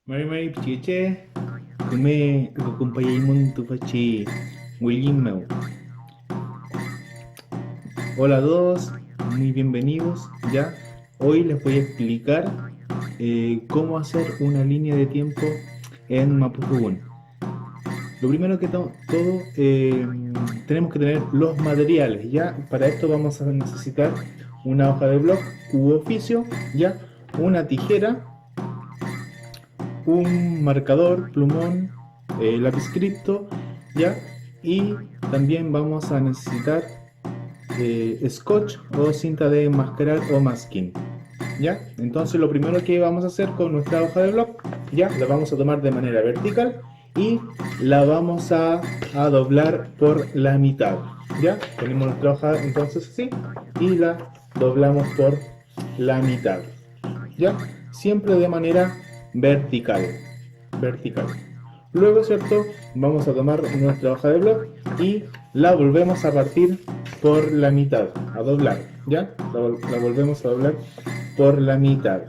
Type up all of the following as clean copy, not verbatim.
Mari Pichiche, come acompañamos tu fachi William. Hola a todos, muy bienvenidos. Ya, hoy les voy a explicar cómo hacer una línea de tiempo en Mapudungun. Lo primero que todo, tenemos que tener los materiales. Ya, para esto vamos a necesitar una hoja de blog u oficio, ya, una tijera, un marcador, plumón, lápiz cripto, ¿ya? Y también vamos a necesitar scotch o cinta de enmascarar o masking, ¿ya? Entonces lo primero que vamos a hacer con nuestra hoja de blog, ¿ya? La vamos a tomar de manera vertical y la vamos a doblar por la mitad, ¿ya? Tenemos nuestra hoja entonces así y la doblamos por la mitad, ¿ya? Siempre de manera vertical, vertical. Luego, ¿cierto? Vamos a tomar nuestra hoja de blog y la volvemos a partir por la mitad, a doblar, ¿ya? La volvemos a doblar por la mitad,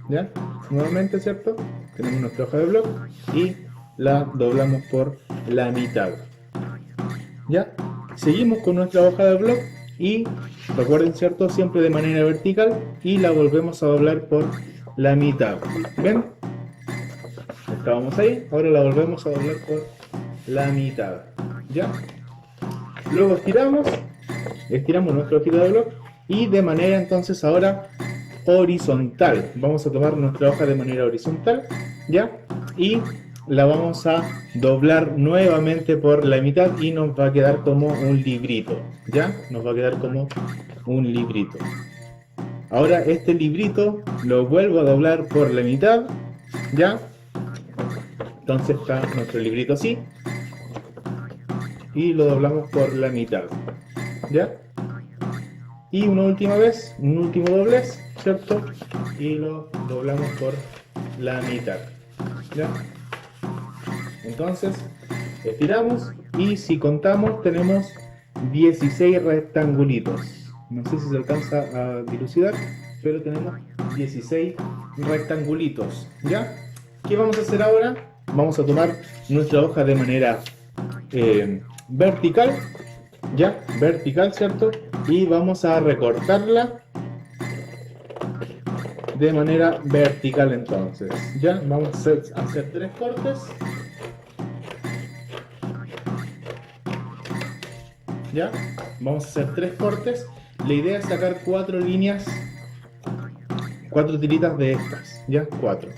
¿ya? Nuevamente, ¿cierto? Tenemos nuestra hoja de blog y la doblamos por la mitad, ¿ya? Seguimos con nuestra hoja de blog y recuerden, ¿cierto? Siempre de manera vertical y la volvemos a doblar por la mitad. ¿Ven? Estábamos ahí, ahora la volvemos a doblar por la mitad. ¿Ya? Luego estiramos nuestra hojita de blog y de manera entonces ahora horizontal. Vamos a tomar nuestra hoja de manera horizontal, ¿ya? Y la vamos a doblar nuevamente por la mitad y nos va a quedar como un librito, ¿ya? Nos va a quedar como un librito. Ahora este librito lo vuelvo a doblar por la mitad, ¿ya? Entonces está nuestro librito así y lo doblamos por la mitad, ¿ya? Y una última vez, un último doblez, ¿cierto? Y lo doblamos por la mitad, ¿ya? Entonces estiramos y si contamos tenemos 16 rectangulitos. No sé si se alcanza a dilucidar, pero tenemos 16 rectangulitos, ¿ya? ¿Qué vamos a hacer ahora? Vamos a tomar nuestra hoja de manera vertical, ¿ya? Vertical, ¿cierto? Y vamos a recortarla de manera vertical entonces, ¿ya? Vamos a hacer 3 cortes, ¿ya? Vamos a hacer 3 cortes. La idea es sacar 4 líneas, 4 tiritas de estas, ¿ya? 4.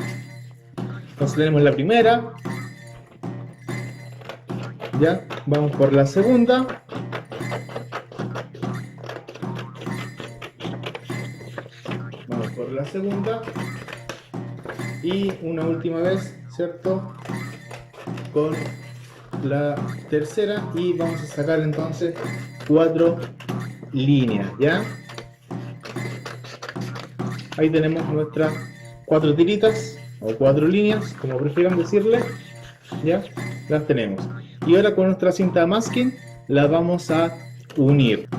Entonces tenemos la primera, ¿ya? Vamos por la segunda. Vamos por la segunda. Y una última vez, ¿cierto? Con la tercera y vamos a sacar entonces 4 líneas, ¿ya? Ahí tenemos nuestras 4 tiritas o 4 líneas, como prefieran decirle, ¿ya? Las tenemos. Y ahora con nuestra cinta masking la vamos a unir.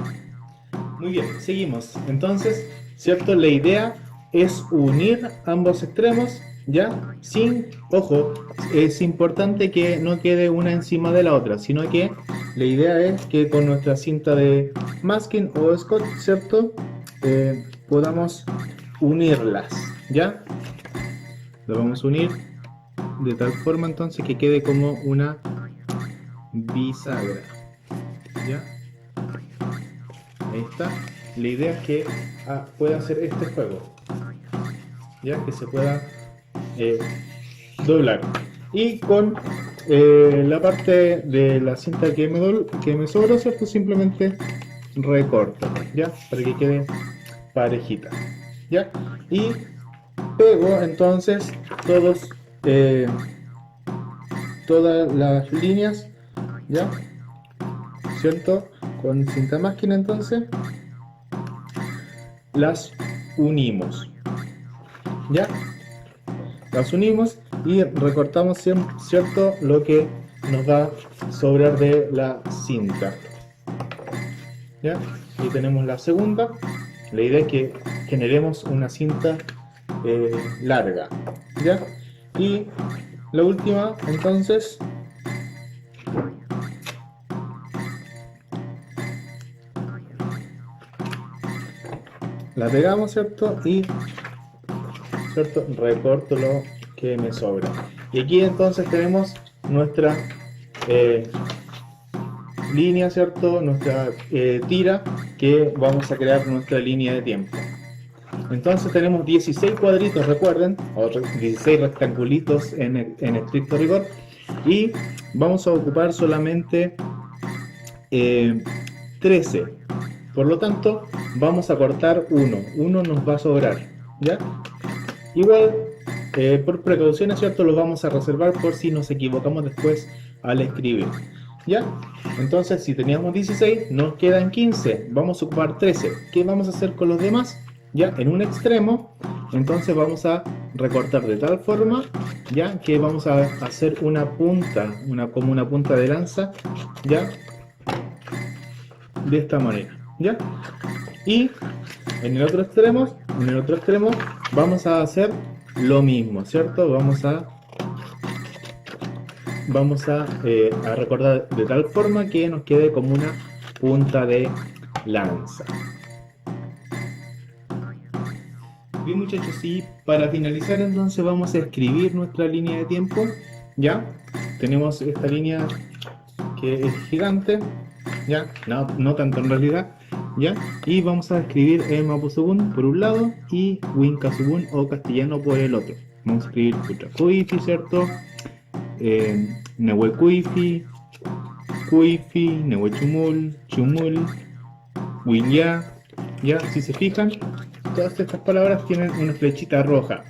Muy bien, seguimos. Entonces, ¿cierto? La idea es unir ambos extremos, ¿ya? Sin, ojo, es importante que no quede una encima de la otra, sino que la idea es que con nuestra cinta de masking o scotch, ¿cierto? Podamos unirlas, ¿ya? Lo vamos a unir de tal forma entonces que quede como una bisagra, ¿ya? Ahí está. La idea es que pueda hacer este juego, ya que se pueda doblar. Y con la parte de la cinta que me sobró, ¿cierto? Simplemente recorto, ya, para que quede parejita, ya. Y pego entonces eh, todas las líneas, ya, ¿cierto? Con cinta máquina entonces las unimos, ¿ya? Las unimos y recortamos, ¿cierto? Lo que nos va a sobrar de la cinta, ¿ya? Y tenemos la segunda. La idea es que generemos una cinta larga, ¿ya? Y la última, entonces, la pegamos, ¿cierto? Y, ¿cierto? Recorto lo que me sobra. Y aquí entonces tenemos nuestra línea, ¿cierto? Nuestra tira que vamos a crear nuestra línea de tiempo. Entonces tenemos 16 cuadritos, recuerden, o 16 rectangulitos en estricto rigor, y vamos a ocupar solamente 13. Por lo tanto, vamos a cortar uno nos va a sobrar, ¿ya? Igual, por precauciones, ¿cierto? Los vamos a reservar por si nos equivocamos después al escribir, ¿ya? Entonces, si teníamos 16, nos quedan 15, vamos a ocupar 13. ¿Qué vamos a hacer con los demás? Ya, en un extremo, entonces vamos a recortar de tal forma, ya, que vamos a hacer una punta, como una punta de lanza, ya, de esta manera, ya. Y en el otro extremo, vamos a hacer lo mismo, ¿cierto? Vamos a recortar de tal forma que nos quede como una punta de lanza. Bien, muchachos, y para finalizar entonces vamos a escribir nuestra línea de tiempo. Ya tenemos esta línea que es gigante, ya, no tanto en realidad, ya, y vamos a escribir el Mapuzungún por un lado y Winkazubún o castellano por el otro. Vamos a escribir Putrakuifi, ¿cierto? Nehuecuifi, Cuifi, Nehuechumul, Chumul, Winya, ya, si se fijan, todas estas palabras tienen una flechita roja.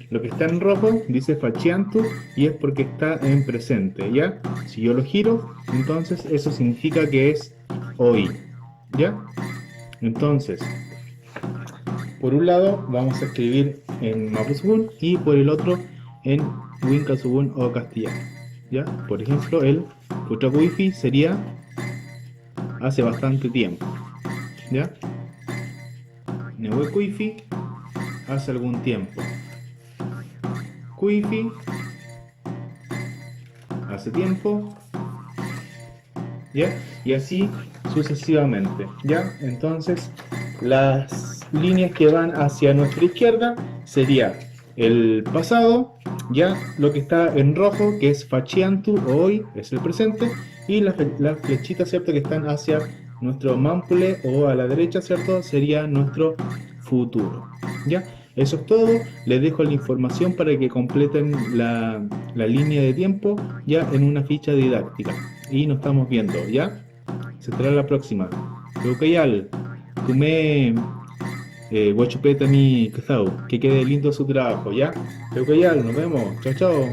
Lo que está en rojo dice Fachiantu y es porque está en presente, ¿ya? Si yo lo giro, entonces eso significa que es hoy, ¿ya? Entonces, por un lado vamos a escribir en Mapuzungún y por el otro en Winkazubún o castellano, ¿ya? Por ejemplo, el Putrakuifi sería hace bastante tiempo, ¿ya? Nehuecuifi hace algún tiempo. Cuifi hace tiempo, ¿ya? Y así sucesivamente, ¿ya? Entonces, las líneas que van hacia nuestra izquierda sería el pasado, ya lo que está en rojo, que es Fachiantu o hoy, es el presente, y las flechitas, ¿cierto?, que están hacia nuestro Mampule o a la derecha, ¿cierto?, sería nuestro futuro, ¿ya? Eso es todo, les dejo la información para que completen la línea de tiempo ya en una ficha didáctica. Y nos estamos viendo, ¿ya? Se estará la próxima. Teukayal, Tume, Guachupeta mi Kazau, que quede lindo su trabajo, ¿ya? Teukayal, nos vemos, chao chao.